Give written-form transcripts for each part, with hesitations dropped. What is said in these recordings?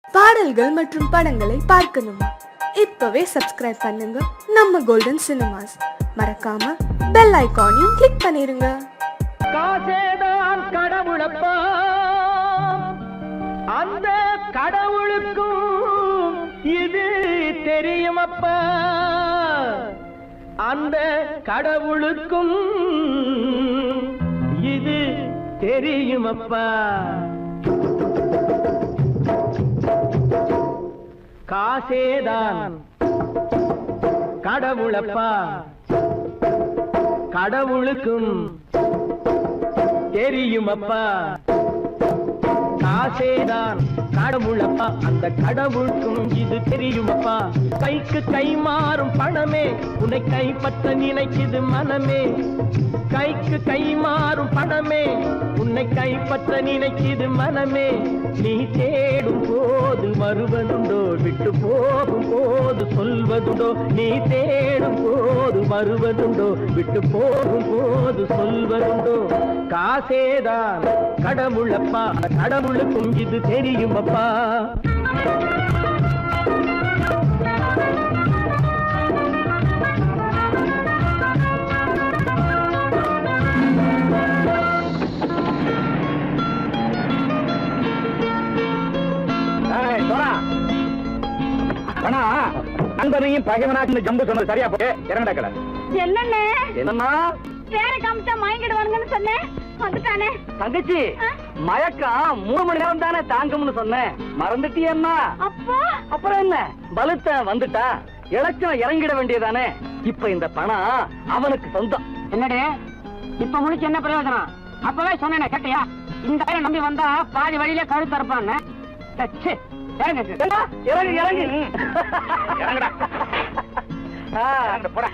பாடல்கள் மற்றும் படங்களை பார்க்கணுமா? இப்பவே சப்ஸ்கிரைப் பண்ணுங்க நம்ம கோல்டன் சினிமாஸ். மறக்காம பெல் ஐகானையும் கிளிக் பண்ணிருங்க. காசேதான் கடவுளப்பா, அந்த கடவுளுக்கும் இது தெரியுமப்பா, அந்த கடவுளுக்கும் இது தெரியுமப்பா. காசேதான் கடவுளப்பா, கடவுளுக்கும் தெரியுமப்பா. காசேதான் கடவுளப்பா, அந்த கடவுளுக்கும் இது தெரியுமப்பா. கைக்கு கை மாறும் பணமே உன்னை கைப்பற்ற நினைக்குது மனமே. கைக்கு கை மாறும் பணமே உன்னை கைப்பற்ற நினைக்குது மனமே. நீ தேடும் போது வருவதுண்டோ, விட்டு போகும் போது சொல்வதுண்டோ. நீ தேடும் போது வருவதுண்டோ, விட்டு போகும் போது சொல்வதுண்டோ. காசேதான் கடவுளப்பா, கடவுளுக்கும் இது தெரியுமப்பா. நண்பனையும் பகைவனாக்கு ஜம்பு சொன்னது சரியா போட்டு இறங்கடா கடை. என்னண்ணே என்னம்மா பேர காமிச்சா மயங்கிடுவானுங்கன்னு சொன்னேன், வந்துட்டானே. தங்கச்சி, மயக்கம் 3 மணி நேரம் தானே தாங்கும்னு சொன்னேன், மறந்துட்டியம்மா? அப்பா அப்புறம் என்ன, பலுத்த வந்துட்டா இலச்சம் இறங்கிட வேண்டியதானே. இப்ப இந்த பணம் அவனுக்கு சொந்தம். என்னடே இப்ப முடிச்சு என்ன பிரயோஜனம்? அப்பவே சொன்னேனே கேட்டியா? இந்த பேரை நம்பி வந்தா பாதி வழியில கழுத்து இருப்பான்னு. இறங்கு இறங்கு இறங்குடா. போடா.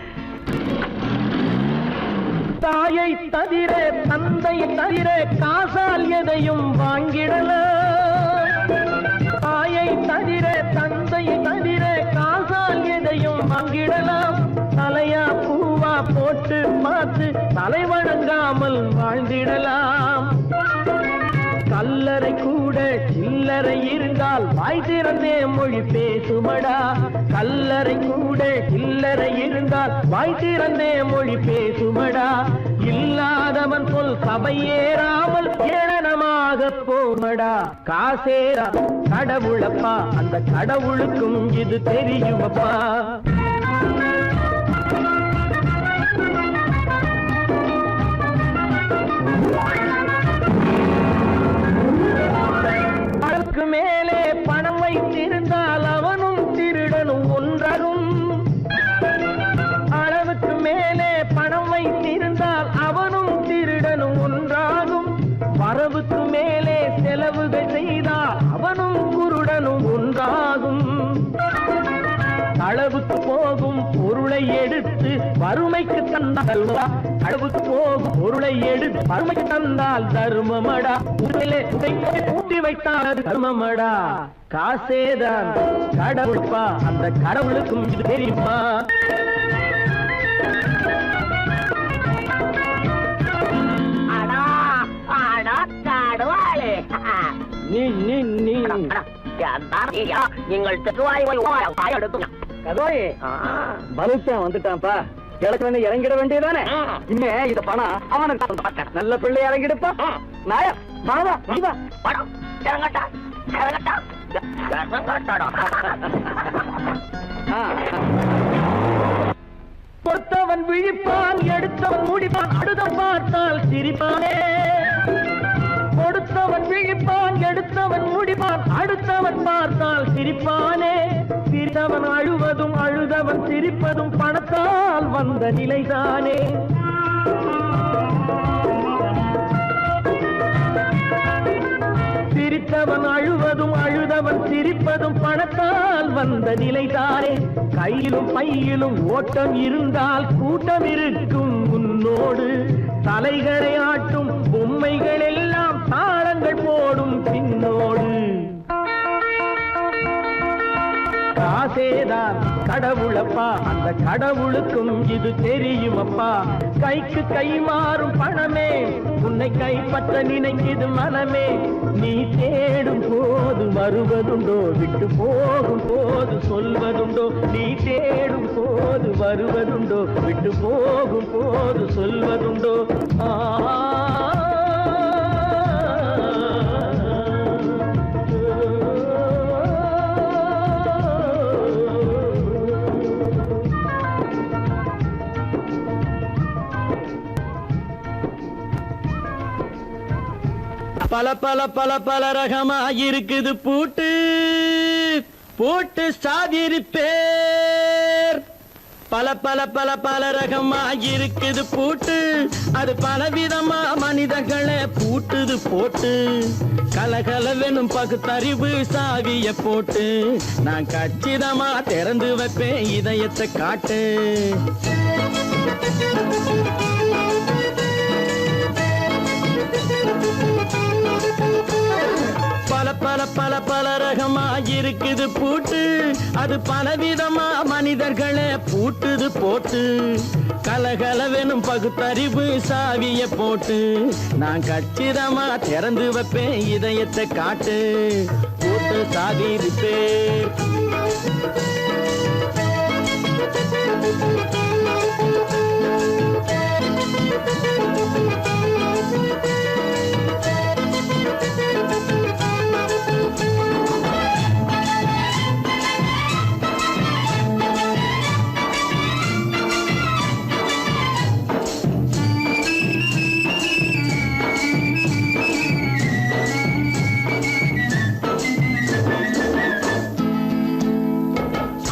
தாயை தவிர தந்தையை தவிர காசால் எதையும் வாங்கிடலாம். தாயை தவிர தந்தையை தவிர காசால் எதையும் வாங்கிடலாம். தலையா பூவா போட்டு பார்த்து தலை வணங்காமல் வாழ்ந்திடலாம். கல்லறை கூட சில்லறை இருந்தால் வாய் திறந்தே மொழி பேசுமடா. கல்லறை கூட சில்லறை இருந்தால் வாய் திறந்தே மொழி பேசுமடா. இல்லாதவன் சொல் சபையேறாமல் ஏளனமாக போமடா. காசேரா கடவுளப்பா, அந்த கடவுளுக்கும் இது தெரியுமப்பா. அளவுக்கு மேலே பணம் வைத்திருந்தால் அவனும் திருடனும் ஒன்றாகும். அளவுக்கு மேலே பணம் வைத்திருந்தால் அவனும் திருடனும் ஒன்றாகும். வரவுக்கு மேலே செலவுகள் செய்தால் அவனும் குருடனும் ஒன்றாகும். அளவுக்கு போகும் பொருளை எடுத்து வறுமைக்கு தந்தால், அளவுக்கு போகும் பொருளை எடுத்து வறுமைக்கு தந்தால் தர்மமடா. ஊட்டி வைத்தால் அது தர்மமடா. காசேதான் கடவுள்ப்பா, அந்த கடவுளுக்கும் இது தெரியுமா? நீங்கள் பலுத்தான் வந்துட்டான்ப்பா, கிழக்கு இறங்கிட வேண்டியதானே. இனிமே இந்த பணம் அவனுக்கு நல்ல பிள்ளை இறங்கிடுப்பா. நாயா மாவா படம் இறங்கட்டா இறங்கட்டா. பொத்தவன் விழிப்பான், எடுத்தவன் முடிப்பான், அடுத்த பார்த்தால் சிரிப்பானே. கொடுத்தவன் விழிப்பான், எடுத்தவன் முடிப்பான், அடுத்தவன் பார்த்தால் சிரிப்பானே. சிரித்தவன் அழுவதும் அழுதவன் சிரிப்பதும் பணத்தால் வந்த நிலைதானே. சிரித்தவன் அழுவதும் அழுதவன் சிரிப்பதும் பணத்தால் வந்த நிலைதானே. கையிலும் பையிலும் ஓட்டம் இருந்தால் கூட்டம் இருக்கும் உன்னோடு. தலைகளை ஆட்டும் பொம்மைகள் எல்லாம் தாளங்கள் போடும் பின்னோடு. காசேதான் கடவுளப்பா, அந்த கடவுளுக்கும் இது தெரியுமப்பா. கைக்கு கை மாறும் பணமே உன்னை கைப்பற்ற நினைக்குது மனமே. நீ தேடும் போது வருவதுண்டோ, விட்டு போகும் போது சொல்வதுண்டோ. நீ தேடும் போது வருவதுண்டோ, விட்டு போகும் போது சொல்வதுண்டோ. பல பல பல பல ரகமா இருக்குது பூட்டு, பூட்டு சாதிரி பேர். பல பல பல பல ரகமா இருக்குது பூட்டு, அது பலவிதமா மனிதர்களை பூட்டுது போட்டு. கலகலவெனும் பகுத்தறிவு சாவிய போட்டு, நான் கச்சிதமா திறந்து வைப்பேன் இதயத்தை காட்டு. பல பல பல பல ரகமா இருக்குது பூட்டு, அது பலவிதமா மனிதர்களை பூட்டுது போட்டு. கலகலவெனும் பகுத்தறிவு சாவிய போட்டு, நான் கச்சிதமா திறந்து வைப்பேன் இதயத்தை காட்டு. போட்டு சாதிரி பேர்.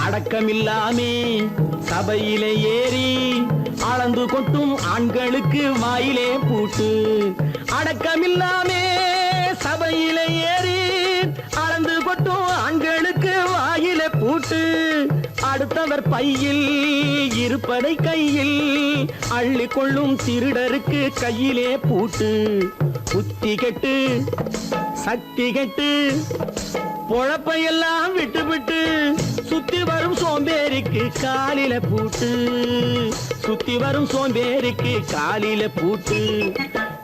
அடக்கமில்லாமே சபையிலே ஏறி அளந்து கொட்டும் ஆண்களுக்கு வாயிலே பூட்டு. அடக்கமில்லாமே சபையிலே ஏறி அளந்து கொட்டும் ஆண்களுக்கு வாயிலே பூட்டு. அடுத்தவர் பையில் இருப்பதை கையில் அள்ளி கொள்ளும் திருடருக்கு கையிலே பூட்டு. புத்தி கெட்டு சக்தி கெட்டு பொழப்பையெல்லாம் விட்டு விட்டு சுத்தி வரும் சோம்பேறிக்கு காலில பூட்டு. சுத்தி வரும் சோம்பேறிக்கு காலில பூட்டு.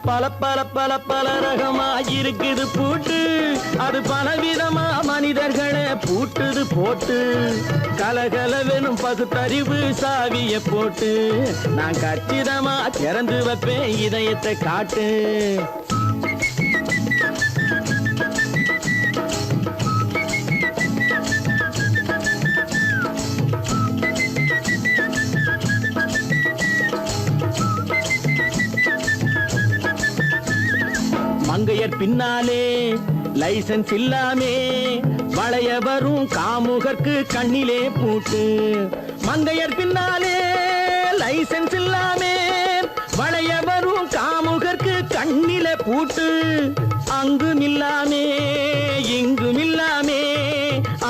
பல பல பல பல ரகமா இருக்குது பூட்டு, அது பலவிதமா மனிதர்களை பூட்டுது போட்டு. கலகலவெனும் பகுத்தறிவு சாவிய போட்டு, நான் கச்சிதமா திறந்து வைப்பேன் இதயத்தை காட்டு. மங்கையர் பின்னாலே லைசன்ஸ் இல்லாமே வளைய வரும் காமுகர்க்கு கண்ணிலே பூட்டு. மங்கையர் பின்னாலே லைசன்ஸ் இல்லாமே வளைய வரும் காமுகர்க்கு கண்ணிலே பூட்டு. அங்கும் இல்லாமே இங்கும் இல்லாமே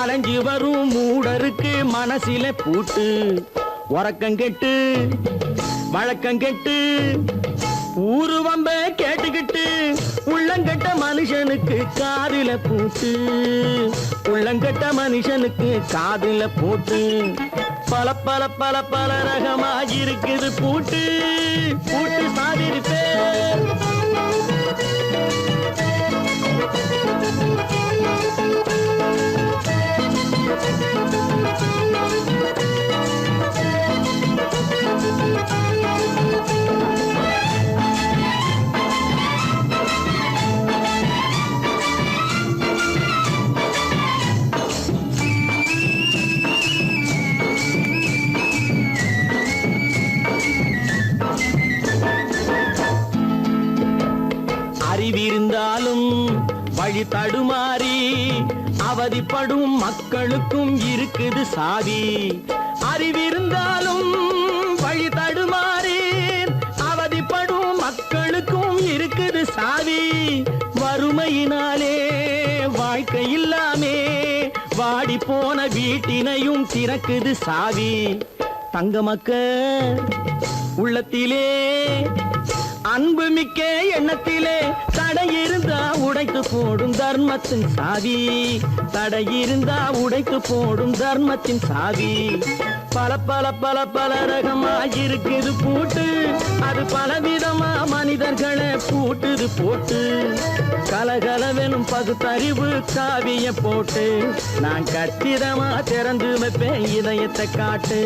அலைஞ்சு வரும் மூடருக்கு மனசிலே பூட்டு. உறக்கங்கெட்டு வழக்கங்கெட்டு ஊரு வம்ப கேட்டுக்கிட்டு உள்ளங்கட்ட மனுஷனுக்கு காதில பூட்டு. உள்ளங்கட்ட மனுஷனுக்கு காதில பூட்டு. பல பல பல பல ரகமா இருக்குது பூட்டு, பூட்டு சாதிரி பேர். அறிவிருந்தாலும் வழி தடுமாறி அவதிப்படும் மக்களுக்கும் இருக்குது சாவி. அறிவிருந்தாலும் வழி தடுமாறி அவதிப்படும் மக்களுக்கும் இருக்குது சாவி. வறுமையினாலே வாழ்க்கை இல்லாமே வாடி போன வீட்டினையும் திறக்குது சாவி. தங்க மக்க உள்ளத்திலே அன்பு மிக்க எண்ணத்திலே தடை இருந்தா உடைத்து போடும் தர்மத்தின் சாவி, தடை இருந்தா உடைத்து போடும் தர்மத்தின் சாவி. பல பல பல பல ரகமா இருக்குது பூட்டு, அது பலவிதமா மனிதர்களை பூட்டுது போட்டு. கலகலவெனும் பகுத்தறிவு காவிய போட்டு, நான் கச்சிதமா திறந்து வைப்பேன் இதயத்தை காட்டு.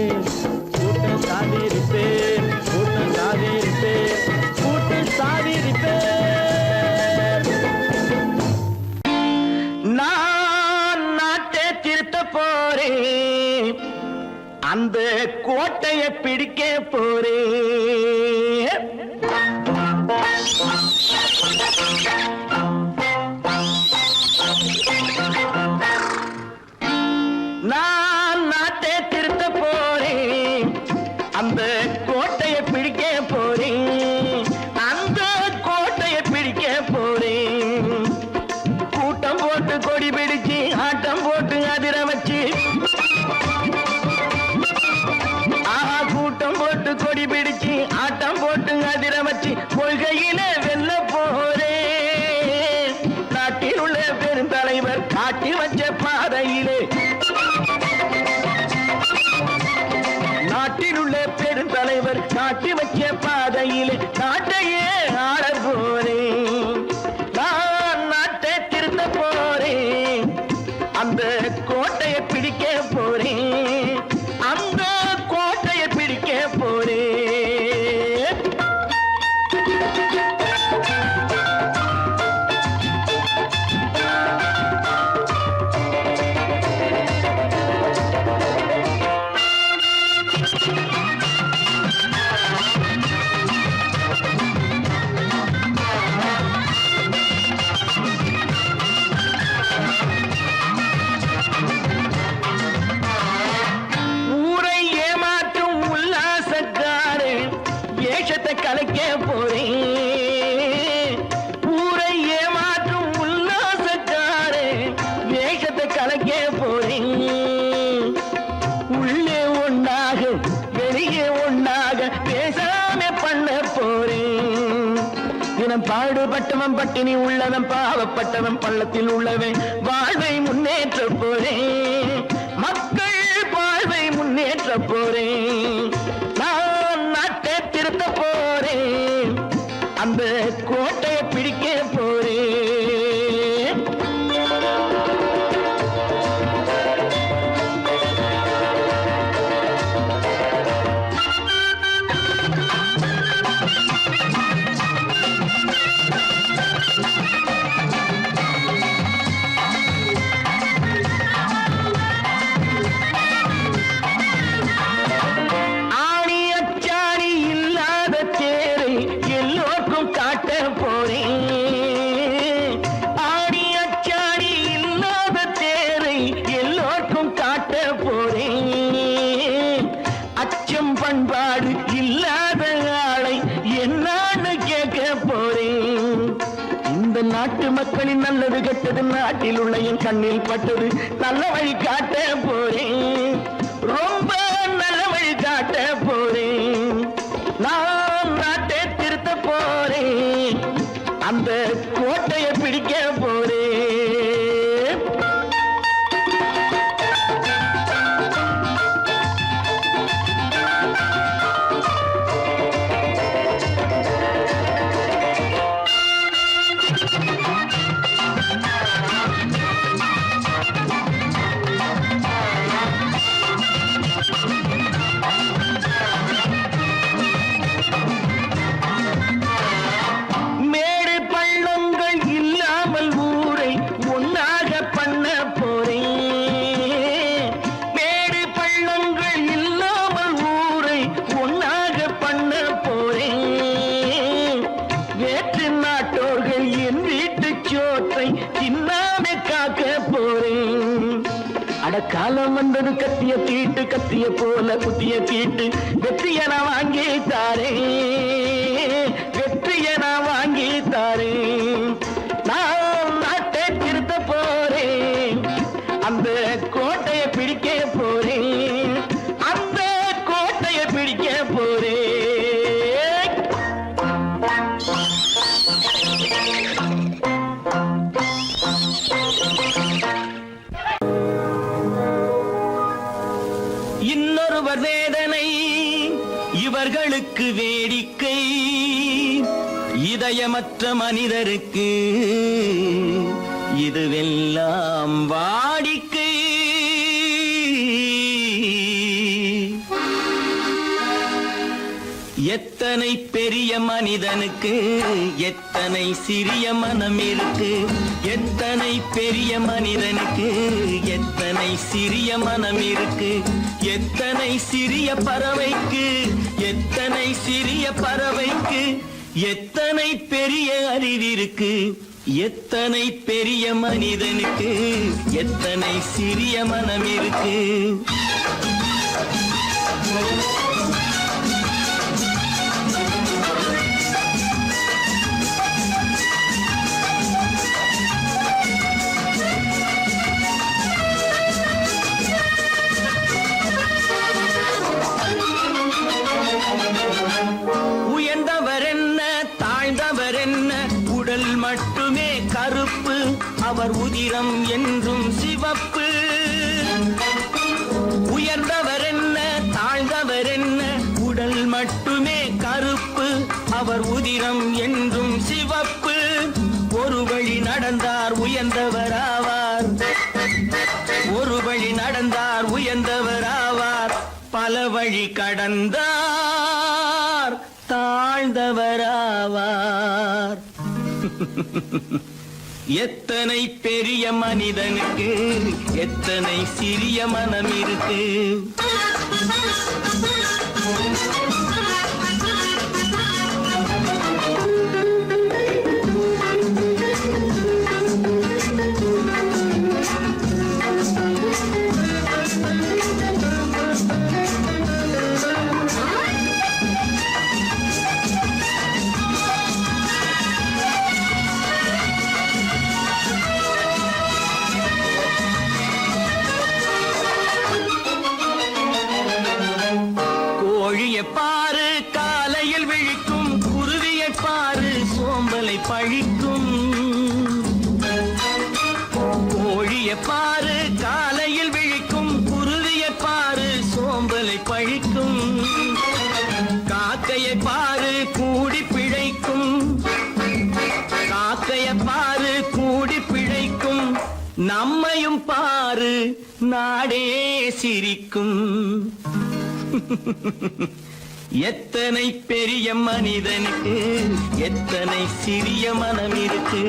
கூட்டம் சாதிருப்பேன், கூட்டம் சாதிருப்பேன், கூட்டம் சாதிருப்பேன். நான் நாட்டை திருத்த போறேன், அந்த கோட்டையை பிடிக்க போறேன். நான் நாட்டை திருத்த போறேன், அந்த கோட்டையை பிடிக்க போறேன், அந்த கோட்டையை பிடிக்க போறேன். கூட்டம் போட்டு கொடி பிடிச்சு ஆட்டம் போட்டு அதிர வச்சு, கூட்டம் போட்டு கொடி பிடிச்சு ஆட்டம் போட்டு அதிர வச்சு கொள்கையில வெல்ல போறேன். நாட்டில் உள்ள பெருந்தலைவர் காட்டி வச்ச பாதையிலே, நாட்டில் உள்ள பெருந்தலைவர் காட்டி வச்ச பாதையிலே நாட்டையே ஆள போறேன். நான் நாட்டை திருத்த போறேன், அந்த கோட்டையை பிடிக்க போறேன், அந்த கோட்டையை பிடிக்க போறேன். ஊரை ஏமாற்றும் உல்லாசக்காரு வேஷத்தை கலைக்க போறேன். ஊரை ஏமாற்றும் உல்லாசக்காரு வேஷத்தை கலைக்க போறேன். உள்ளே ஒண்ணாக வெளியே ஒண்ணாக பேசாம பண்ண போறேன். தினம் பாடுபட்டவன் பட்டினி உள்ளவன், பாவப்பட்டவன் பள்ளத்தில் உள்ளவன் வாழ்வை முன்னேற்ற போறேன். மக்கள் வாழ்வை முன்னேற்ற போறேன். நான் நாட்டை திருத்த போறேன், அந்த கோட்டையை பிடிக்க போறேன். ஆணி அச்சாணி இல்லாத தேரை எல்லோருக்கும் காட்ட போறேன். ஆணி அச்சாணி இல்லாத தேரை எல்லோருக்கும் காட்ட போறேன். அச்சம் பண்பாடு இல்லாத ஆளை என்னான்னு கேட்க போறேன். இந்த நாட்டு மக்களின் நல்லது கெட்டது நாட்டில் உள்ள என் கண்ணில் பட்டது, நல்ல வழி காட்ட போறேன், ரொம்ப நல்ல வழி காட்ட போறேன். நான் நாட்டை திருத்த போறேன், அந்த கோட்டையை பிடிக்க போறேன். மேடு பள்ளங்கள் இல்லாமல் ஊரை ஒன்னாக பண்ண போறேன். மேடு பள்ளங்கள் இல்லாமல் ஊரை ஒன்னாக பண்ண போறேன். வேற்று நாட்டோர்கள் என் வீட்டு சோற்றை தின்னாமே காக்க போறேன். அடக்காலம் வந்தது கத்திய தீட்டு, கத்திய போல குத்திய தீட்டு, வெற்றிய நான் வாங்கி தாரேன், வெற்றிய நான் வாங்கி தாரேன். நான் நாட்டை திருத்த போறேன், அந்த கோட்டையை பிடிக்க போறேன், அந்த கோட்டையை பிடிக்க போறேன். இன்னொருவர் வேதனை இவர்களுக்கு வேடிக்கை, இதயமற்ற மனிதருக்கு இதுவெல்லாம் வாடிக்கை. எத்தனை பெரிய மனிதனுக்கு எத்தனை சிறிய மனம் இருக்கு, எத்தனை பெரிய மனிதனுக்கு எத்தனை சிறிய மனம் இருக்கு, எத்தனை சிறிய பறவைக்கு எத்தனை சிறிய பறவைக்கு எத்தனை பெரிய அறிவிருக்கு, எத்தனை பெரிய மனிதனுக்கு எத்தனை சிறிய மனம் இருக்கு. உயர்ந்தவர் என்ன தாழ்ந்தவர் என்ன, உடல் மட்டுமே கருப்பு, அவர் உதிரம் என்றும் சிவப்பு. உயர்ந்தவர் என்ன தாழ்ந்தவர் என்ன, உடல் மட்டுமே கருப்பு, அவர் உதிரம் என்றும் சிவப்பு. ஒரு வழி நடந்தார் உயர்ந்தவர் ஆவார், ஒரு வழி நடந்தார் உயர்ந்தவர் ஆவார், பல வழி கடந்தார் தாழ்ந்தவராவார். எத்தனை பெரிய மனிதனுக்கு எத்தனை சிறிய மனம் இருக்கு. கோழியை பாரு காலையில் விழிக்கும், குருவியை பாரு சோம்பலை பழிக்கும். கோழியை பாரு காலையில் விழிக்கும், குருவியை பாரு சோம்பலை பழிக்கும். காக்கையை பாரு கூடி பிழைக்கும், காக்கையை பாரு கூடி பிழைக்கும். நம்மையும் பாரு நாடே சிரிக்கும். எத்தனை பெரிய மனிதனுக்கு எத்தனை சிறிய மனம் இருக்கு.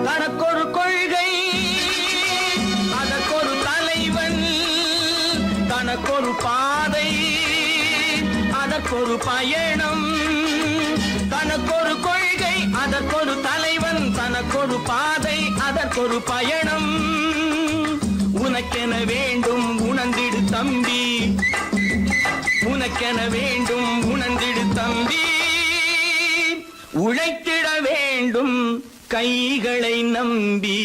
தனக்கொரு கொள்கை அதற்கொரு தலைவன், தனக்கொரு பாதை அதற்கொரு பயணம். தனக்கொரு கொள்கை அதற்கொரு தலைவன், தனக்கொரு பாதை அதற்கொரு பயணம். உனக்கென வேண்டும் உணர்ந்திடு தம்பி, உனக்கென வேண்டும் உணர்ந்திடு தம்பி. உழைத்திட வேண்டும் கைகளை நம்பி.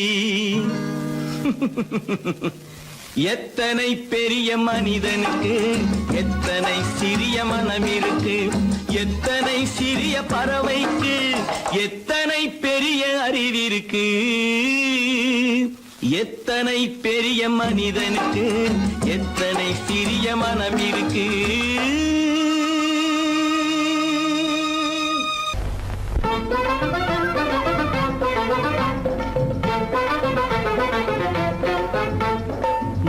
எத்தனை பெரிய மனிதனுக்கு எத்தனை சிறிய மனம் இருக்கு, எத்தனை சிறிய பறவைக்கு எத்தனை பெரிய அறிவிருக்கு, எத்தனை பெரிய மனிதனுக்கு எத்தனை சிறிய மனம் இருக்கு.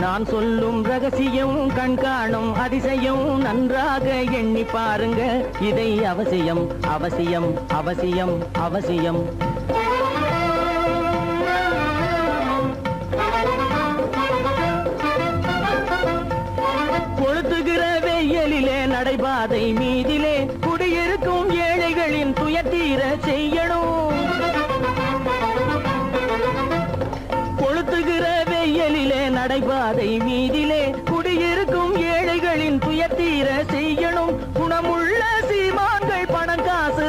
நான் சொல்லும் ரகசியம் கண்காணும் அதிசயம் நன்றாக எண்ணி பாருங்க. இதை அவசியம் அவசியம் அவசியம் அவசியம். கொளுத்துகிற வெயிலிலே நடைபாதை மீதிலே குடியிருக்கும் ஏழைகளின் துயத்தீர செய்யணும். கொளுத்துகிற வெயிலிலே நடைபாதை மீதிலே குடியிருக்கும் ஏழைகளின் துயத்தீர செய்யணும். குணமுள்ள சீமான்கள் பணம் காசு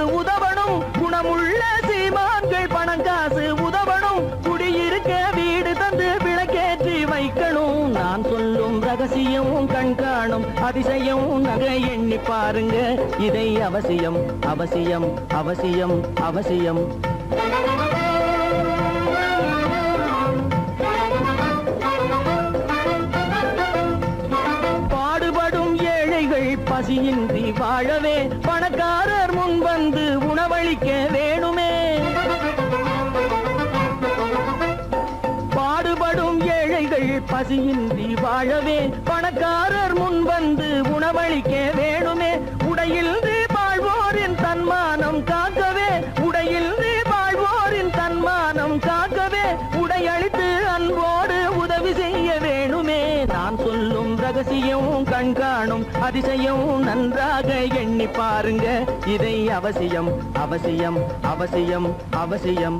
பாருங்க இதை அவசியம் அவசியம் அவசியம் அவசியம். பாடுபடும் ஏழைகள் பசியின்றி வாழவே பணக்காரர் முன் வந்து உணவளிக்க வேணுமே. பாடுபடும் ஏழைகள் பசியின்றி வாழவே பணக்காரர் முன் வந்து உணவளிக்க வேணுமே. உடையில் வாழ்வோரின் தன்மானம் காக்கவே, உடையில் வாழ்வோரின் தன்மானம் காக்கவே உடையளித்து அன்போடு உதவி செய்ய வேணுமே. நான் சொல்லும் ரகசியம் கண்காணும் அதிசயம் நன்றாக எண்ணி பாருங்க இதை அவசியம் அவசியம் அவசியம் அவசியம்.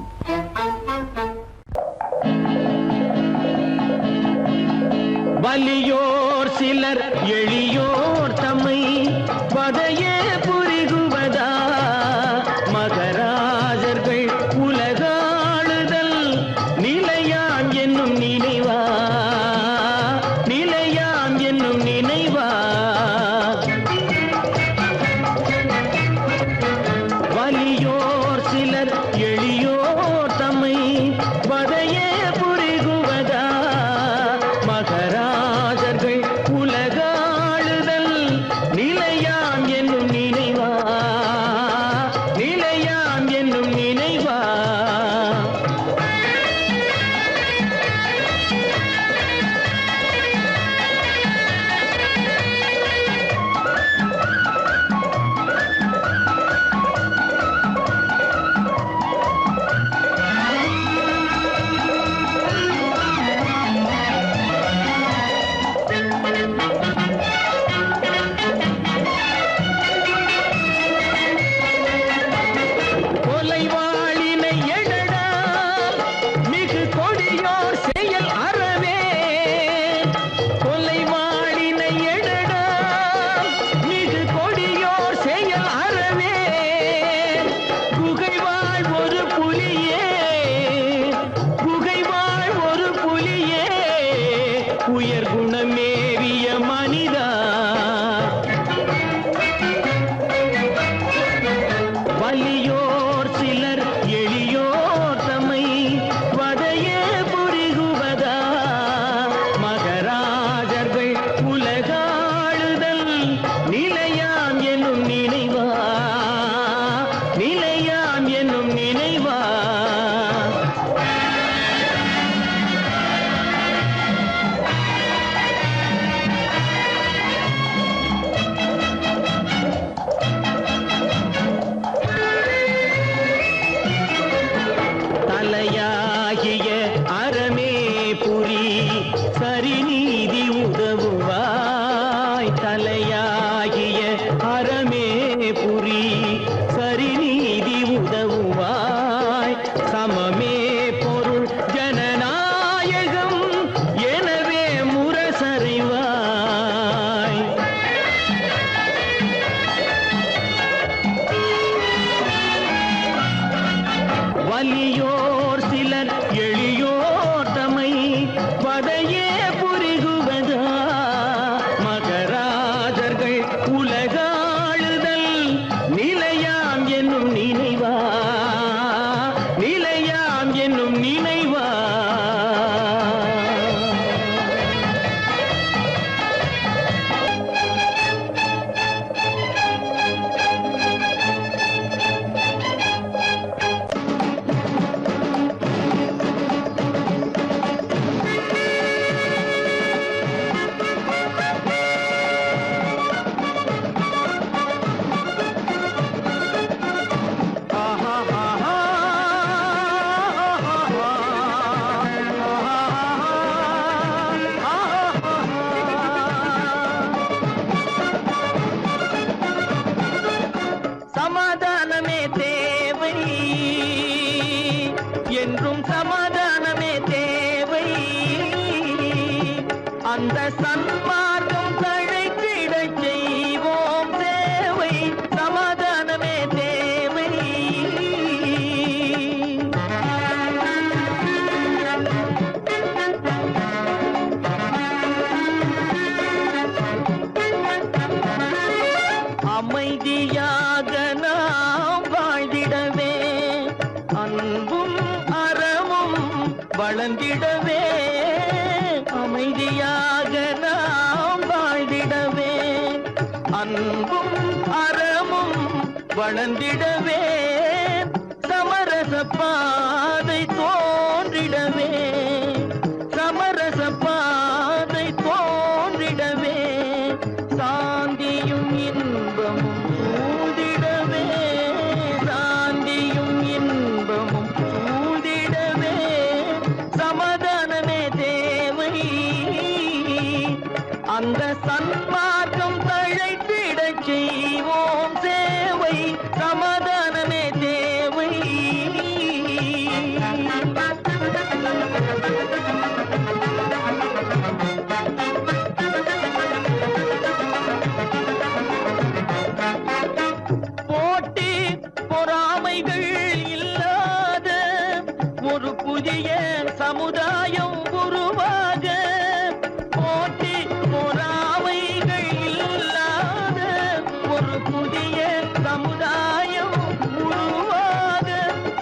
வலியோர் சிலர் எளியோர் தம்மை வதையே புரிகுவதா, மகராஜர்கள் உலகாளுதல் நிலையாம் என்னும் நினைவா, நிலையாம் என்னும் நினைவா. வலியோர் சிலர் எளியோர் தம்மை வதையே புரிகுவதா, மகராஜர்கள் உலகாளுதல் நிலையாம் என்னும் நினைவா, நிலையாம் என்னும் நினைவா. கொலைவாளினை எழடா மிகு கொடியோர் செயல் அறவே, கொலைவாளினை எழடா மிகு கொடியோர் செயல் அறவே. குகைவாழ் ஒரு புலியே, குகைவாழ் ஒரு புலியே, உயர் குணமேறிய மனிதா. வலியோர் சிலர் எளியோர் தம்மை வதையே புரிகுவதா, மகராஜர்கள் உலகாளுதல் நிலையாம் என்னும் நினைவா, நிலையாம் என்னும் நினைவா. தலையாகிய அறமே புரி சரிநீதி உதவுவாய், தலையாகிய அறமே புரி சரிநீதி உதவுவாய். சமமே பொருள் ஜனநாயகம் எனவே முரசறைவாய். வலியோர் சிலர் எளியோர் தம்மை வதையே புரிகுவதா, மகராஜர்கள் உலகாளுதல் நிலையாம் என்னும் நினைவா, நிலையாம் என்னும் நினைவா. சமாதானமே தேவை என்றும் சமாதானமே தேவை, அந்த சன்மார்க்கம் தழைத்திடச் செய்வோம் சேவை. சமாதானமே தேவை. அமைதியாக நாம் வாழ்ந்திடவே அன்பும் அறமும் வளர்ந்திடவே அமைதியாக நாம் வாழ்ந்திடவே அன்பும் அறமும் வளர்ந்திடவே சமரச பாதை தோன்றிடவே சமரச பாதை தோன்றிடவே சாந்தியும் இன்பமும் சூழ்ந்திடவே சாந்தியும் இன்பமும் சூழ்ந்திடவே சமாதானமே தேவை அந்த சன்மார்க்கம் தழைத்திடச் செய்வோம் சேவை சமாதானமே தேவை போட்டி பொறாமைகள் இல்லாத ஒரு புதிய சமுதாயம் உருவாக போட்டி பொறாமைகள் இல்லாத ஒரு புதிய சமுதாயம் உருவாக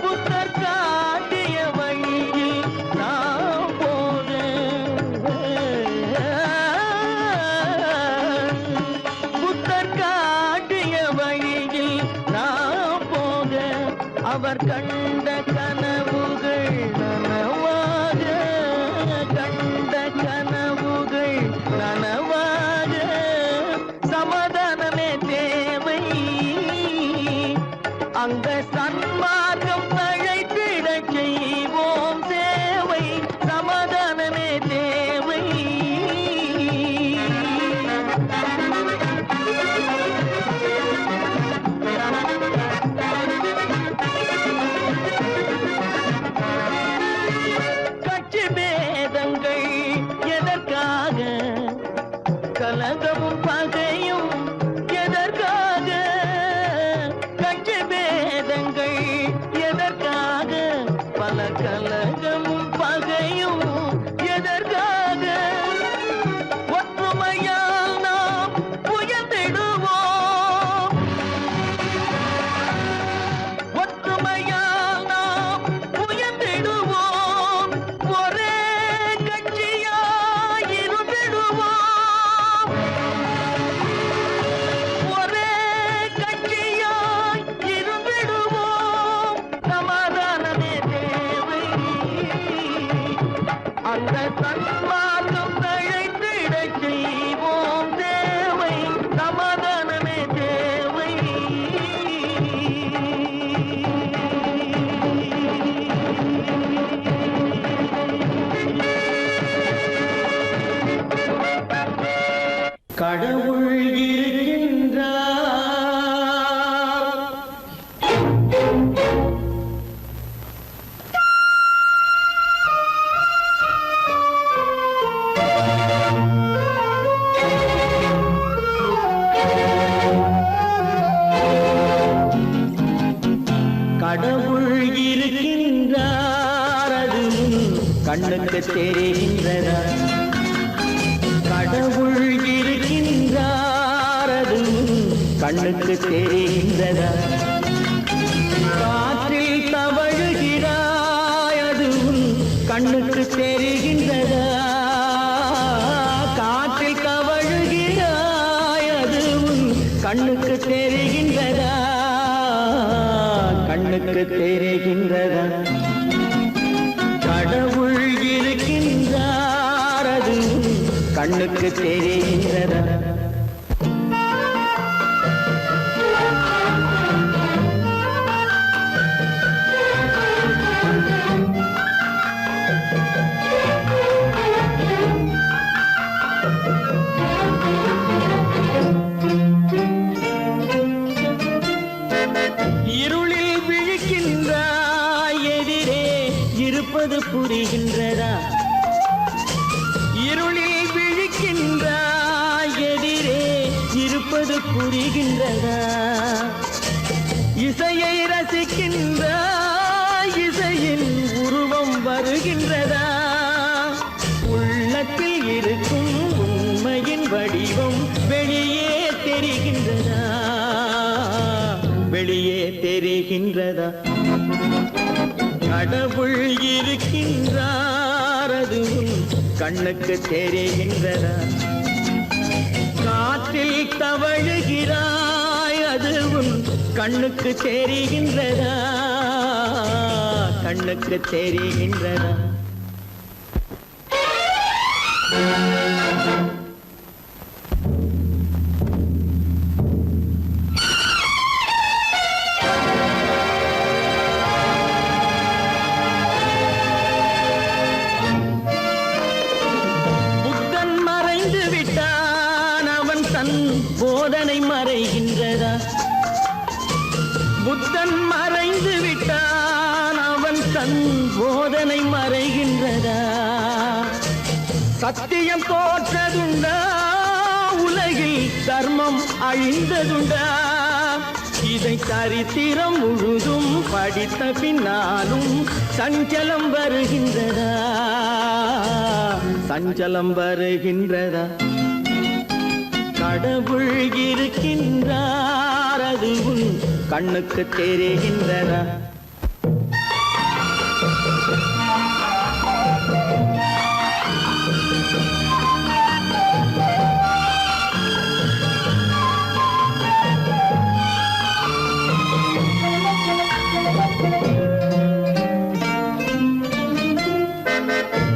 புத்தர் காட்டிய வழியில் நாம் போக புத்தர் காட்டிய வழியில் நாம் போக அவர் கண்ட கனவுகள் நனவாக கண்ட கனவுகள் நனவாக சமாதானமே தேவை அங்க சன்மார்க்கம் தழைத்திடச் செய்வோம் சேவை சமாதானமே தேவை கட்சி பேதங்கள் எதற்காக கலகமும் பகையும் எதற்காக கட்சி பேதங்கள் எதற்காக பல கலகமும் பகையும் எதற்காக ஒற்றுமையால் நாம் உயர்ந்திடுவோம் ஒற்றுமையால் நாம் உயர்ந்திடுவோம் ஒரே கட்சியாய் இருந்திடுவோம் ஒரே கட்சியாய் இருந்திடுவோம் சமாதானமே தேவை அந்த சன்மார்க்கம் தழைத்திடச் செய்வோம் தேவை சமாதானமே தேவை கடவுள் இருக்கின்றார் கடவுள் இருக்கின்றார் அது கண்ணுக்கு தெரிகின்றதா கடவுள் இருக்கின்றார் அது கண்ணுக்கு தெரிகின்றதா காற்றில் தவழுகிறாய் அது கண்ணுக்கு தெரிகின்றதா காற்றில் தவழுகிறாய் அது கண்ணுக்கு தெரிகின்றதா கண்ணுக்கு தெரிகின்றதா கடவுள் இருக்கின்றார் அது கண்ணுக்கு தெரிகின்றதா இருளில் விழிக்கின்றாய் எதிரே இருப்பது புரிகின்றதா இருளில் விழிக்கின்றாய் எதிரே இருப்பது புரிகின்றதா இசையை ரசிக்கின்றாய் இசையின் உருவம் வருகின்றதா உள்ளத்தில் இருக்கும் உண்மையின் வடிவம் வெளியே தெரிகின்றதா வெளியே தெரிகின்றதா கடவுள் இருக்கின்றார் அது உன் கண்ணுக்கு தெரிகின்றதா காற்றில் தவழுகிறாய் அது உன் கண்ணுக்கு தெரிகின்றதா கண்ணுக்கு தெரிகின்றதா புத்தன் மறைந்து விட்டான் அவன் தன் போதனை மறைகின்றதா புத்தன் மறைந்து விட்டான் அவன் தன் போதனை மறைகின்றதா சத்தியம் தோற்றதுண்டா உலகில் தர்மம் அழிந்ததுண்டா இதை சரித்திரம் முழுதும் படித்த பின்னாலும் சஞ்சலம் வருகின்றதா சஞ்சலம் வருகின்றதா கடவுள் இருக்கின்றார் அது உன் கண்ணுக்கு தெரிகின்றதா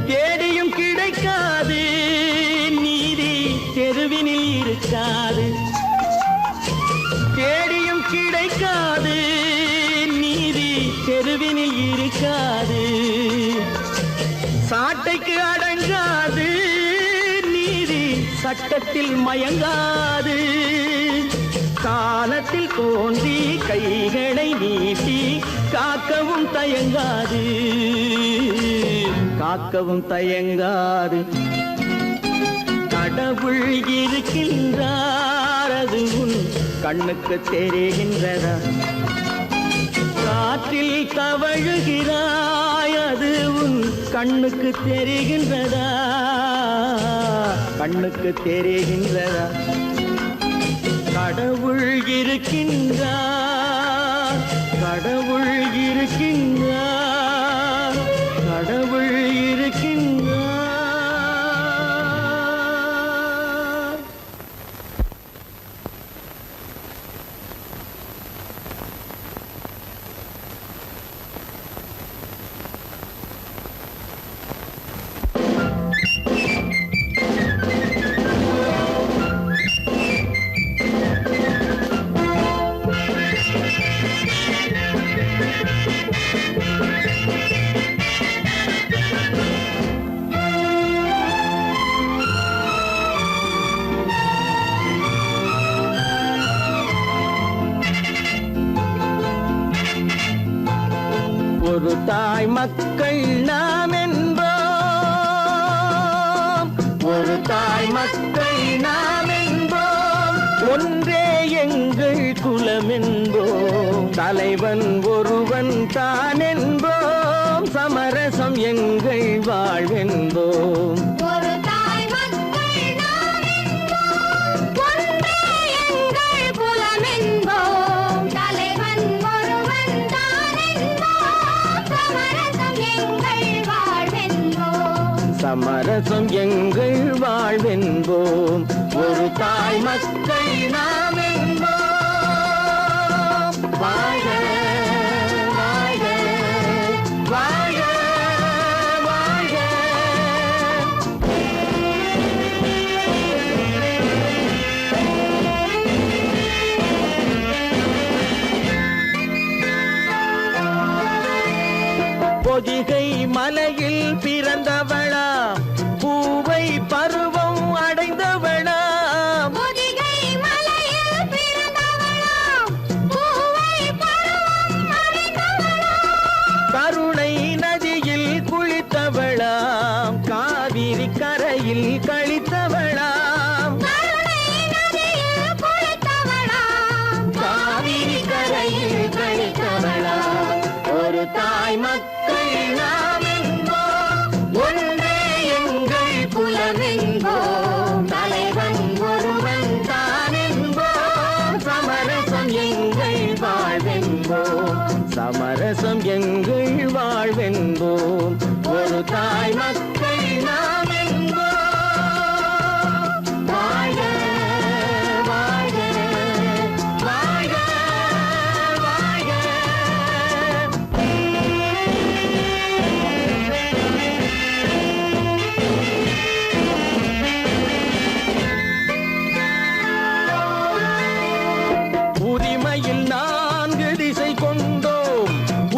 தேடியும் கிடைக்காது நீதி தெருவினில் இருக்காது தேடியும் கிடைக்காது நீதி தெருவினில் இருக்காது சாட்டைக்கு அடங்காது நீதி சட்டத்தில் மயங்காது காலத்தில் தோன்றி கைகளை நீட்டி காக்கவும் தயங்காது காக்கவும் தயங்காது கடவுள் இருக்கின்றார் அது உன் கண்ணுக்கு தெரிகின்றதா காற்றில் தவழுகிறாய் அது உன் கண்ணுக்கு தெரிகின்றதா கண்ணுக்கு தெரிகின்றதா கடவுள் இருக்கின்றார் கடவுள் இருக்கின்றார் கடவுள் இருக்கின்றார் ஒரு தாய் மக்கள் நாம் என்போம் ஒரு தாய் மக்கள் நாம் என்போம் ஒன்றே எங்கள் குலம் என்போம் தலைவன் ஒருவன் தான் என்போம் சமரசம் எங்கள் வாழ்வென்போம் ஒரு தாய் மக்கள் நாம் என்போம் ஒன்றே எங்கள் குலம் என்போம் தலைவன் ஒருவன் தான் என்போம் சமரசம் எங்கள் வாழ்வென்போம் சமரசம் எங்கள் வாழ்வென்போம் ஒரு தாய் மக்கள் நாம் என்போம் வாழ்க வாழ்க வாழ்க வாழ்க பொதிகை மலையில் பிறந்தவளா பூவை பருவம் அடைந்தவளா பொதிகை மலையில் பிறந்தவளாம் பூவை பருவம் அடைந்தவளாம் கருணை நதியில் குளித்தவளாம் காவிரி கரையில் கழித்தவளாம் கருணை நதியில் குளித்தவளாம் காவிரி கரையில் கழித்தவளாம் ஒரு தாய் மக்கள் நாம் என்போம் ஒன்றே எங்கள் குலம் என்போம் தலைவன் ஒருவன் தான் என்போம் சமரசம் எங்கள் வாழ்வு சமரசம் எங்கள் வாழ்வென்போம் ஒரு தாய் மக்கள் நாம் என்போம் வாழ்க வாழ்க வாழ்க வாழ்க உரிமையில் 4 திசை கொண்டோம்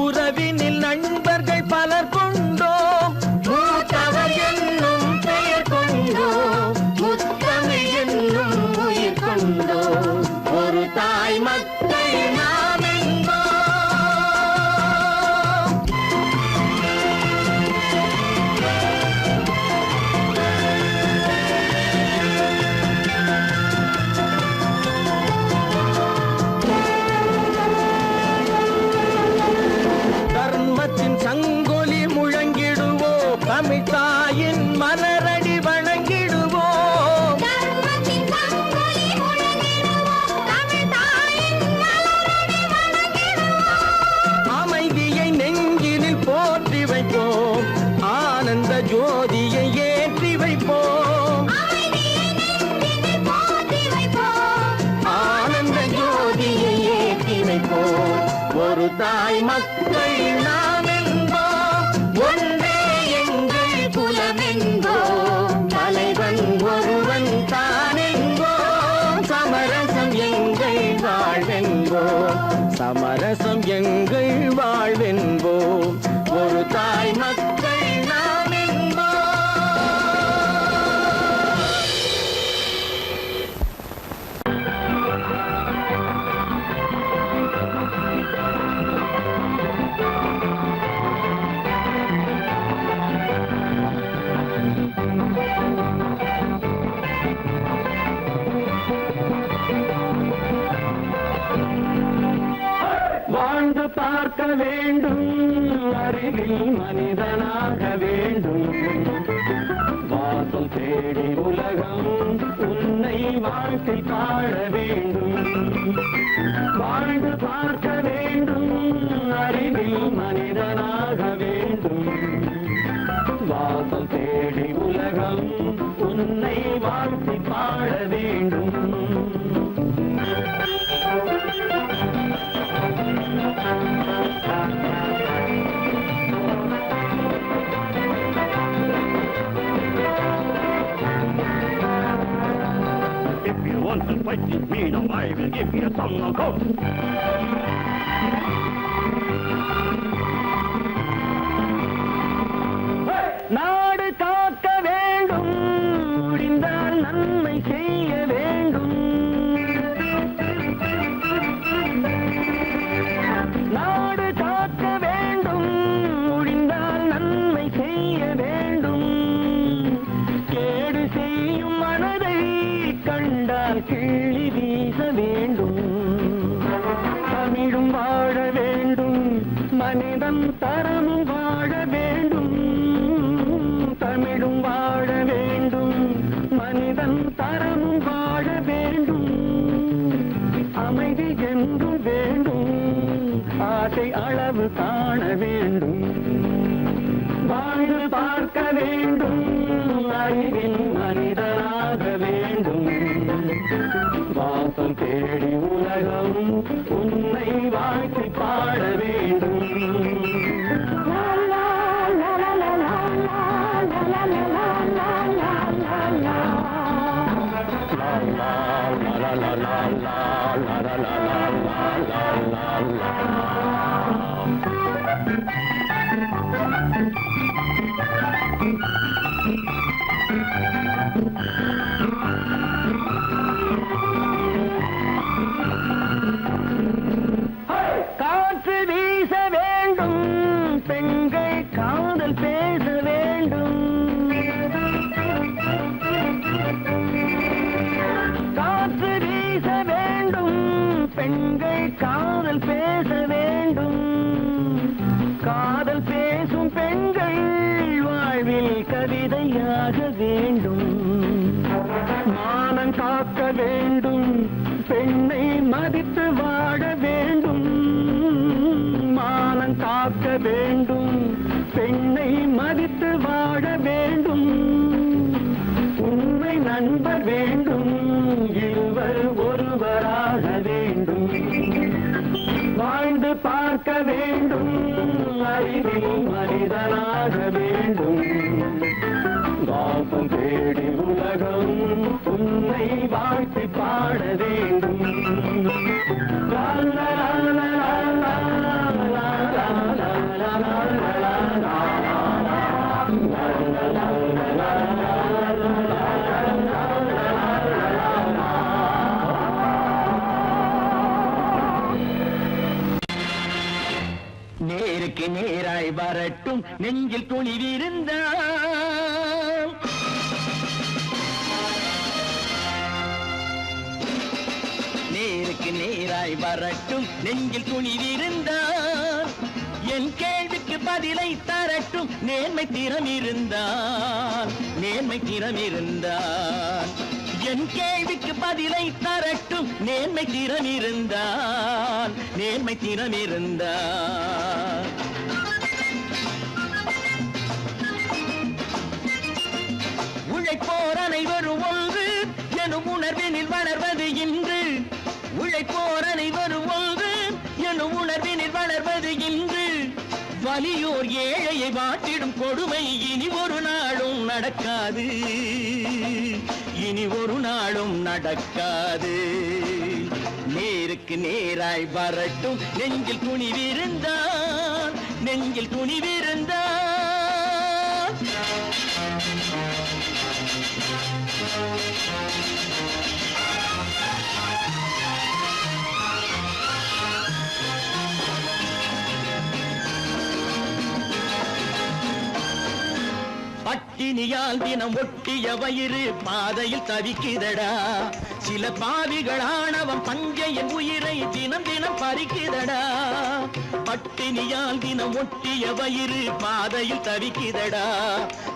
உறவினில் நண்பர்கள் பலர் கொண்டோம் மூத்தவர் என்னும் பெயர் கொண்டோம் முத்தமிழ் என்னும் உயிர் கொண்டோம் ஒரு தாய் மக்கள் நாம் என்போம் தர்மத்தின் சங்கொலி முழங்கிடுவோம் தமிழ் தாயின் மலரடி வணங்கிடுவோம் அமைதியை நெஞ்சினில் போற்றி வைப்போம் ஆனந்த ஜோதியை ஏற்றி வைப்போம் ஆனந்த ஜோதியை ஏற்றி வைப்போம் ஒரு தாய் மக்கள் நாம் என்போம் ஒன்றே எங்கள் குலம் என்போம் தலைவன் ஒருவன் தான் என்போம் சமரசம் எங்கள் வாழ்வென்போம் சமரசம் எங்கள் வாழ்வென்போம் ஒரு தாய் மக்கள் நாம் என்போம் வாழ்ந்து பார்க்க வேண்டும் அறிவில் மனிதனாக வேண்டும் வாசல் தேடி உலகம் உன்னை வாழ்க்கை பாட வேண்டும் வாழ்ந்து பார்க்க வேண்டும் அறிவில் மனிதனாக வேண்டும் வாசல் தேடி உலகம் உன்னை வாழ்க்கை பாட வேண்டும் If you want to fight with me, now I will give you some knockout. நாடு காக்க வேண்டும் முடிந்தால் நன்மை செய்ய வேண்டும் நாடு காக்க வேண்டும் முடிந்தால் நன்மை செய்ய வேண்டும் கேடு செய்யும் மனதை கண்டால் கிள்ளி வீச வேண்டும் தமிழும் வாழ வேண்டும் மனிதன் தரமும் வாழ வேண்டும் தமிழும் வாழ வேண்டும் மனிதன் தரமும் வாழ வேண்டும் அமைதி என்றும் வேண்டும் ஆசை அளவு காண வேண்டும் வாழ்ந்து பார்க்க வேண்டும் அறிவின் மனிதனாக வேண்டும் வாசல் தேடி உலகம் உன்னை வாழ்க்கை பாட வேண்டும் காற்று வீச வேண்டும் பெண்கள் காதல் பேச வேண்டும் காற்று வீச வேண்டும் பெண்கள் காதல் பேச வேண்டும் காதல் பேசும் பெண்கள் வாழ்வில் கவிதையாக வேண்டும் மானம் காக்க வேண்டும் பெண்ணை மதித்து வாழ வேண்டும் பார்க்க வேண்டும், அறிவில் மனிதனாக வேண்டும். வாசம் தேடி உலகம் உன்னை வாழ்த்தி பாட வேண்டும். லா, லா, லா, லா, லா, லா, லா, லா, லா, லா, லா. நேருக்கு நேராய் வரட்டும் நெஞ்சில் துணிவிருந்தால், நேருக்கு நேராய் வரட்டும் நெஞ்சில் துணிவிருந்தால், என் கேள்விக்கு பதிலை தரட்டும் நேர்மை திறம் இருந்தால், நேர்மை திறம் இருந்தால். என் கேள்விக்கு பதிலை தரட்டும் நேர்மை திறம் இருந்தால், நேர்மை திறம் இருந்தால். உழைப்போர் அனைவரும் ஒன்று எனும் உணர்வினில் வளர்வது இன்று, உழைப்போர் அனைவரும் ஒன்று எனும் உணர்வினில் வளர்வது இன்று. வலியோர் ஏழையை வாட்டிடும் கொடுமை இனி ஒரு நாளும் நடக்காது, இனி ஒரு நாளும் நடக்காது. நேருக்கு நேராய் வரட்டும் நெஞ்சில் துணிவிருந்தால், நெஞ்சில் துணிவிருந்தால். பட்டினியால் தினம் ஒட்டிய வயிறு பாதையில் தவிக்குதடா, சில பாவிகள் ஆணவம் பஞ்சையின் உயிரை தினம் தினம் பறிக்குதடா. பட்டினியால் தினம் ஒட்டிய வயிறு பாதையில் தவிக்குதடா,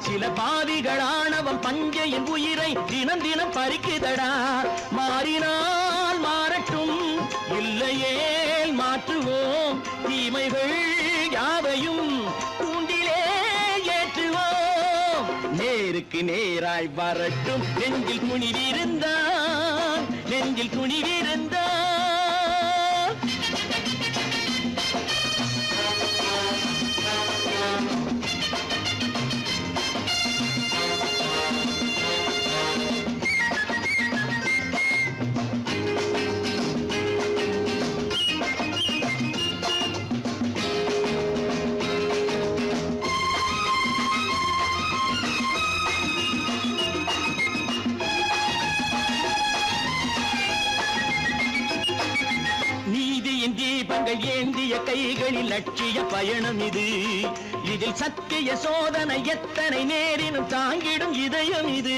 சில பாவிகள் ஆணவம் பஞ்சையின் உயிரை தினம் தினம் பறிக்குதடா. மாறினால் மாறட்டும், இல்லையே மாற்றுவோம், தீமைகள் யாவையும் தூண்டிலே ஏற்றுவோம். நேருக்கு நேராய் வரட்டும் நெஞ்சில் துணிவிருந்தால், நெஞ்சில் துணிவிருந்தால். தீபங்கள் ஏந்திய கைகளில் லட்சிய பயணம் இது, இதில் சத்திய சோதனை எத்தனை நேரினும் தாங்கிடும் இதயம் இது.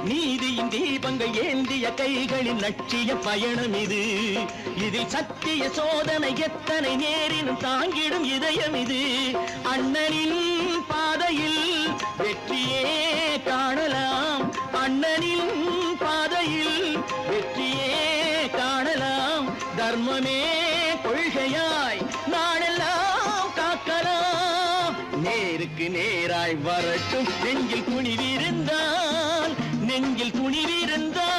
நீதியின் தீபங்கள் ஏந்திய கைகளில் லட்சிய பயணம் இது, இதில் சத்திய சோதனை எத்தனை நேரினும் தாங்கிடும் இதயம் இது. அண்ணனின் பாதையில் வெற்றியே காணலாம், அண்ணனின் பாதையில் வெற்றியே காணலாம். தர்மமே கொள்கையாய் நாளெல்லாம் காக்கலாம். நேருக்கு நேராய் வரட்டும் நெஞ்சில் துணிவிருந்தால், நெஞ்சில் துணிவிருந்தால்.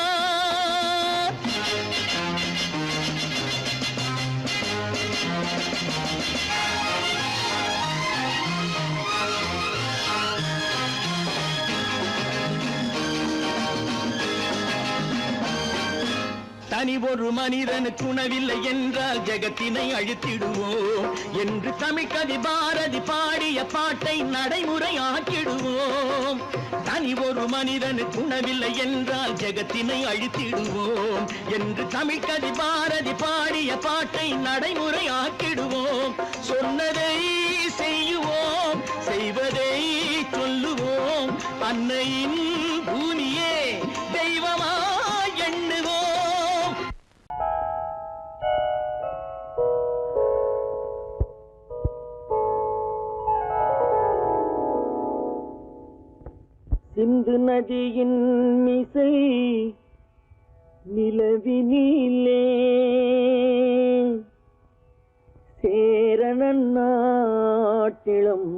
தனி ஒரு மனிதனுக்கு உணவில்லை என்றால் ஜெகத்தினை அழித்திடுவோம் என்று தமிழ் கவி பாரதி பாடிய பாட்டை நடைமுறையாக்கிடுவோம். தனி ஒரு மனிதனுக்கு உணவில்லை என்றால் ஜெகத்தினை அழித்திடுவோம் என்று தமிழ் கவி பாரதி பாடிய பாட்டை நடைமுறையாக்கிடுவோம். சொன்னதை செய்யுவோம், செய்வதை சொல்லுவோம், அன்னையின் பூமியே தெய்வமா எண்ணுவோம். சிந்து நதியின் மிசை நிலவினிலே சேரணன் நாட்டிளம்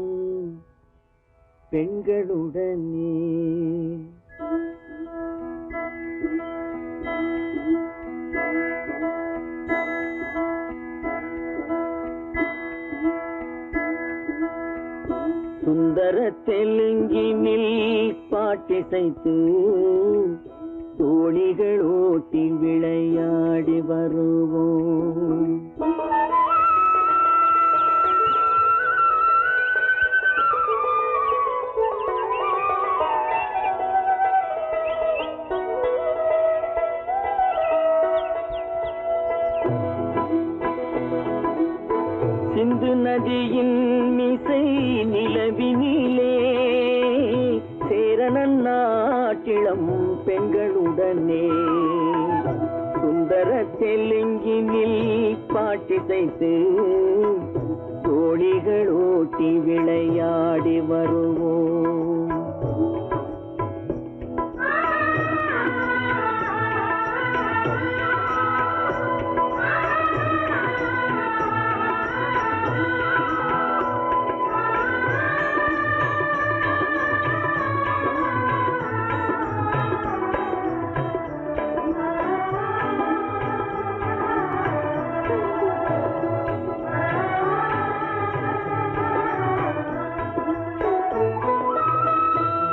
பெண்களுடனே சுந்தர தெலுங்கினில் பாட்டிசைத்து தோணிகள் ஓட்டி விளையாடி வருவோம். சிந்து நதியின் மிசை நிலவினிலே சேரணன் நாட்டிளம் பெண்களுடனே சுந்தர தெலுங்கினில் பாட்டிசைத்து தோணிகள் ஓட்டி விளையாடி வருவோம்.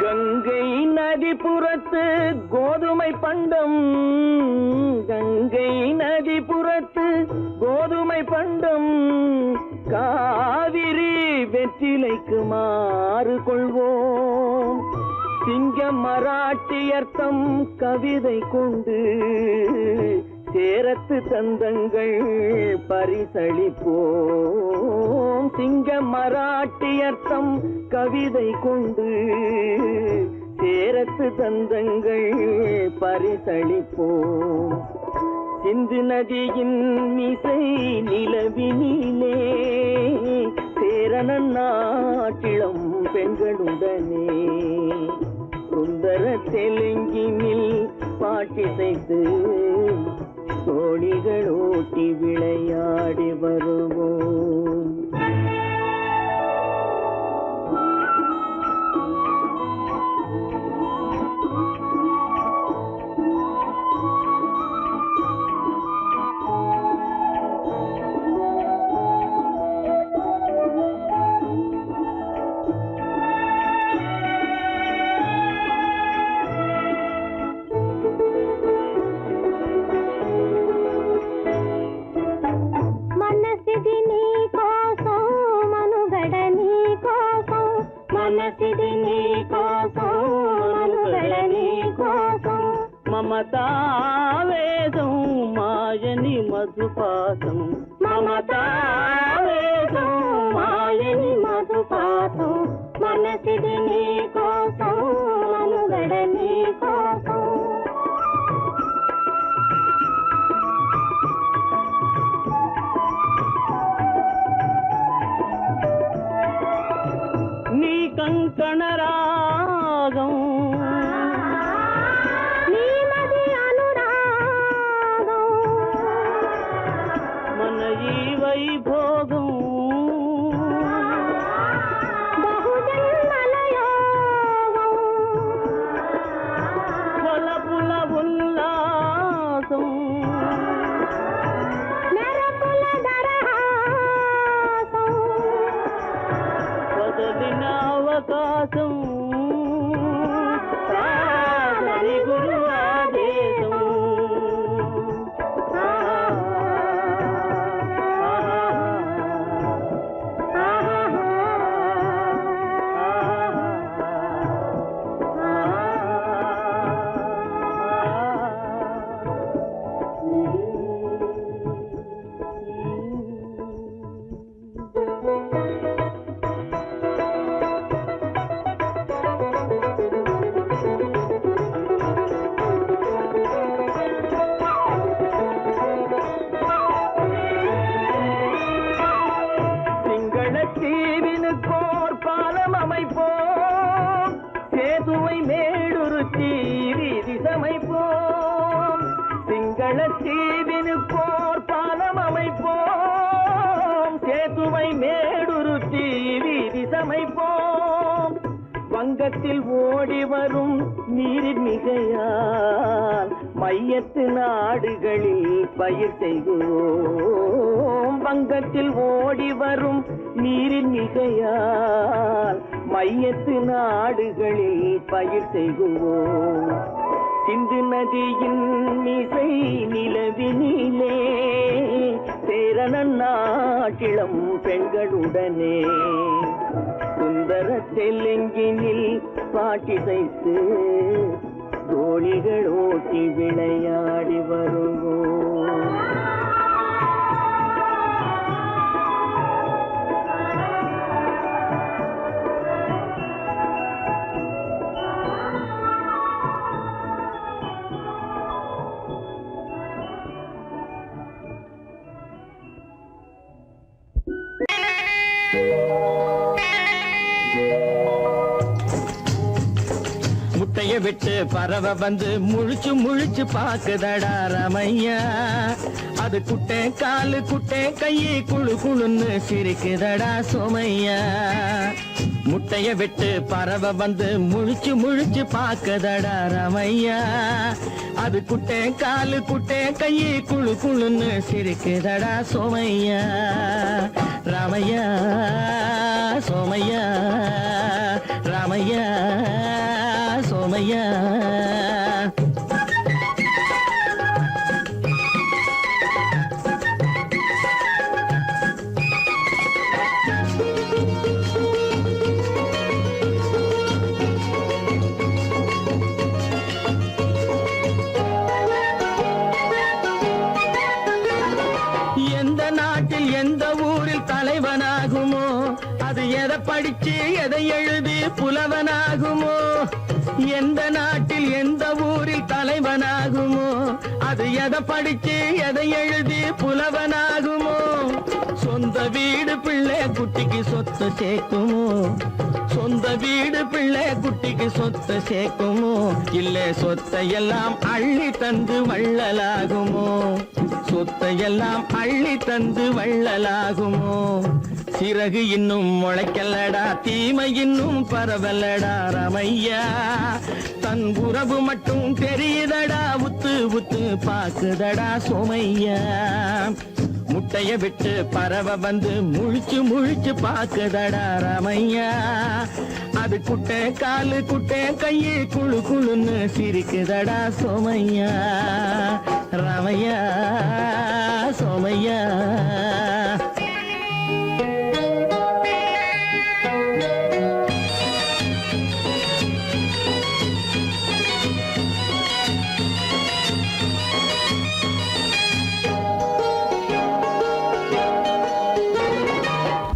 கங்கை நதிபுறத்து கோதுமை பண்டம், கங்கை நதிபுறத்து கோதுமை பண்டம், காவிரி வெற்றிலைக்கு மாறு கொள்வோம். சிங்க மராட்டியர்த்தம் கவிதை கொண்டு சேரத்து தந்தங்கள் பரிசளிப்போம். சிங்க மராட்டியர்த்தம் கவிதை கொண்டு சேரத்து தந்தங்கள் பரிசளிப்போம். சிந்து நதியின் மிசை நிலவினிலே சேரணன் நாட்டிளம் பெண்களுடனே சுந்தர தெலுங்கினில் பாட்டிசைத்து தோணிகள் ஓட்டி விளையாடி வருவோம். మమతావేదం మాయని మధుపాతం, మమతావేదం మాయని మధుపాతం, మనసిది నీ కోసం మనుగడ నీ కోసం. నీ కంకణ రాగం వైభోగం బహుజన్మలయోగం కొలపుల ఉల్లాసం మెరపుల దరహాసం వదలిన అవకాశం సాగరి గురు ఆదేశం. தீவினுக்கோர் பாலம் அமைப்போம், சேதுவை மேடுருத்தி வீதி சமைப்போம். சிங்கள தீவினுக்கோர் பாலம் அமைப்போம், சேதுவை மேடுருத்தி வீதி சமைப்போம். வங்கத்தில் ஓடி வரும் நீரின் மிகையால் மையத்து நாடுகளில் பயிர் செய்கிறோம். வங்கத்தில் ஓடி வரும் நீரின் மிகையால் மையத்து நாடுகளில் பயிர் செய்குவோம் சிந்து நதியின் மீசை நிலவினிலே சேரணன் நாட்டிளம் பெண்களுடனே சுந்தர தெலுங்கினில் பாட்டிசைத்து தோழிகள் ஓட்டி விளையாடி வருவோம். முட்டைய விட்டு பறவை வந்து முழிச்சு முழிச்சு பாக்குதடா ரமையா அது குட்டே காலு குட்டே கையை குழு குழுன்னு சிரிக்குதடா சோமையா முட்டைய விட்டு பறவை வந்து முழிச்சு முழிச்சு பாக்குதடா ரமையா அது குட்டே காலு குட்டே கையை குழு குழுன்னு சிரிக்குதடா சோமையா ராமையா சோமையா ராமையா சோமையா எந்த நாட்டில் எந்த ஊரில் தலைவனாகுமோ அது எதை படிச்சு எதை எழுதி புலவனாகுமோ எந்த நாட்டில் எந்த ஊரில் தலைவனாகுமோ அது எதை படிச்சு எதை எழுதி புலவனாகுமோ சொந்த வீடு பிள்ளை குட்டிக்கு சொத்து சேர்க்குமோ சொந்த வீடு பிள்ளை குட்டிக்கு சொத்து சேர்க்குமோ இல்ல சொத்தையெல்லாம் அள்ளி தந்து வள்ளலாகுமோ சொத்தையெல்லாம் அள்ளி தந்து வள்ளலாகுமோ சிறகு இன்னும் முளைக்கல்லடா தீமை இன்னும் பரவலடா ரமையா தன் உறவு மட்டும் தெரியுதடா உத்து உத்து பாக்குதடா சோமையா முட்டைய விட்டு பறவை வந்து முழிச்சு முழிச்சு பாக்குதடா ரமையா அது குட்டை காலு குட்டை கையை குழு குழுன்னு சிரிக்குதடா சோமையா ரமையா சோமையா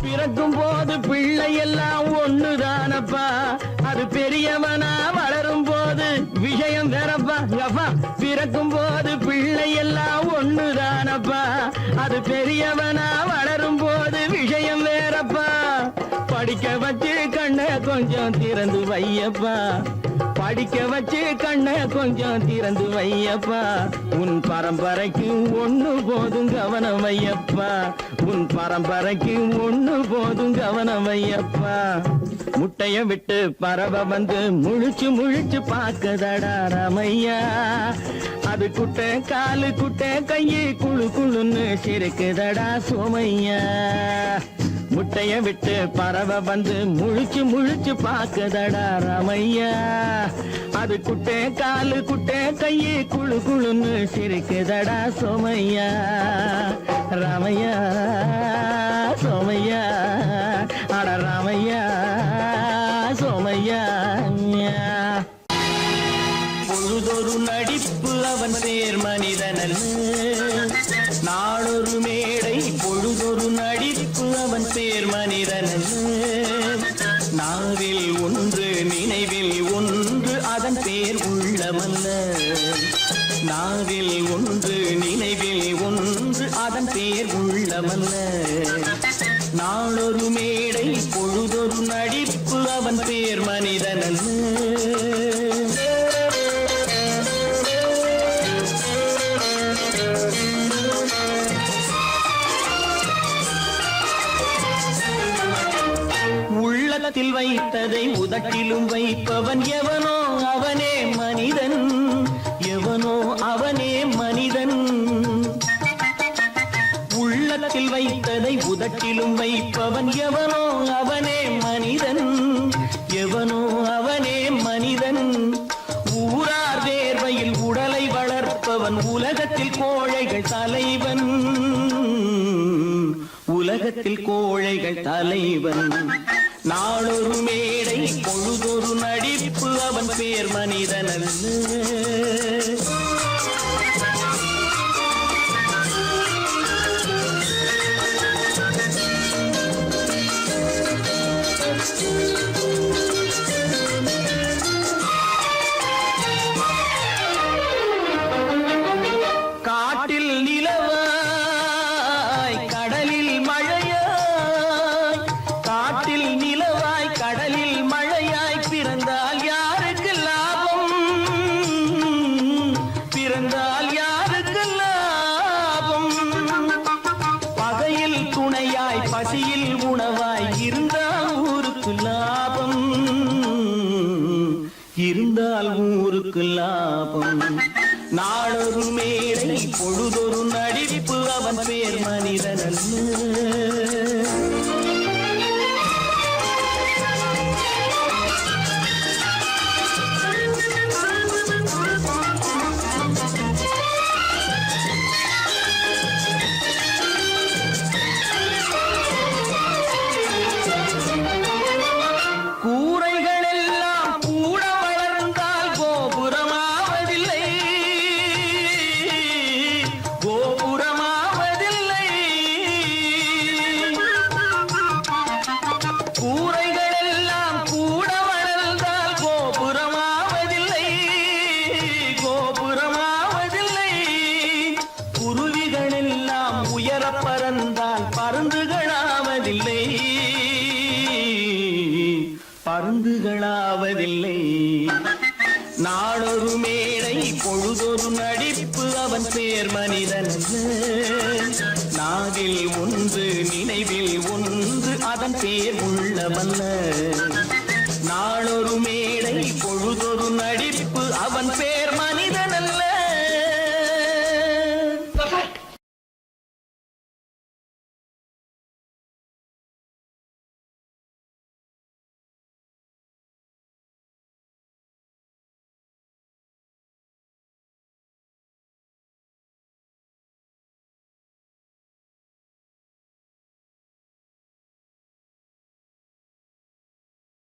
பிறக்கும் போது பிள்ளை எல்லாம் ஒண்ணுதானப்பா அது பெரியவனா வளரும் போது விஷயம் வேறப்பா அப்பா பிறக்கும் போது பிள்ளை எல்லாம் ஒண்ணுதானப்பா அது பெரியவனா வளரும் போது விஷயம் வேறப்பா படிக்க வச்சு கண்ண கொஞ்சம் திறந்து வையப்பா படிக்க வச்சு கண்ண கொஞ்சம் திறந்து வையப்பா உன் பரம்பரைக்கு ஒண்ணு போதும் கவனம் வையப்பா உன் பரம்பரைக்கு ஒண்ணு போதும் கவனம் வையப்பா முட்டைய விட்டு பறவை வந்து முழிச்சு முழிச்சு பாக்குதடா ரமையா அது குட்டை காலு குட்டை கையை குழு குழுன்னு சிரிக்குதடா சோமையா முட்டைய விட்டு பறவை வந்து முழிச்சு முழிச்சு பாக்குதடா ரமையா அது குட்டை காலு குட்டை கையை குழு குழுன்னு சிரிக்குதடா சோமையா ராமையா சோமையா அட ராமையா சோமையா பொழுதொரு நடிப்பு அவன் தேர் மனிதனல்ல நாளொரு மேடை பொழுதொரு நடிப்பு அவன் தேர் மனிதனல்ல நாவில் ஒன்று நினைவில் ஒன்று அதன் பேர் உள்ளமல்ல நாவில் ஒன்று நினைவில் ஒன்று அதன் பேர் உள்ளமல்ல நாளொரு மேடை பொழுதொரு நடிப்பு அவன் பேர் மனிதனல்ல உள்ளத்தில் வைத்ததை உதட்டிலும் வைப்பவன் எவனோ அவனே மனிதன் எவனோ அவனே மனிதன் உள்ளத்தில் வைத்ததை உதட்டிலும் வைப்பவன் எவனோ அவனே மனிதன் எவனோ அவனே மனிதன். ஊரார் வேர்வையில் உடலை வளர்ப்பவன் உலகத்தில் கோழைகள் தலைவன். உலகத்தில் கோழைகள் தலைவன். நாளொரு மேடை பொழுதொரு நடிப்பு அவன் பேர் மனிதன் அல்ல. காட்டில் நிலவாய் கடலில் மழையாய், காட்டில் நிலவாய் கடலில் மழையாய் பிறந்தால் யாருக்கு லாபம்? பிறந்தால் யாருக்கு லாபம்? பகையில் துணையாய் பசியில் உணவாய் இருந்தால் ஊருக்கு லாபம். இருந்தால் ஊருக்கு லாபம். நாளொரு மேடை பொழுதொரு நடிப்பு அவன் பேர் மனிதன் அல்ல. கூரைகள் எல்லாம் கூட வளர்ந்தால் கோபுரமாவதில்லை. கோபுரமாவதில்லை. கூரைகள் எல்லாம் கூட வளர்ந்தால் கோபுரமாவதில்லை. கோபுரமாவதில்லை. குருவிகள் எல்லாம் உயர பறந்தால் பருந்துகளாவதில்லை. பருந்துகளாவதில்லை. நாளொரு மேடை பொழுதொரு நடிப்பு அவன் பேர் மனிதன் அல்ல. நாவில் ஒன்று நினைவில் ஒன்று அதன் பேர் உள்ளவல்ல.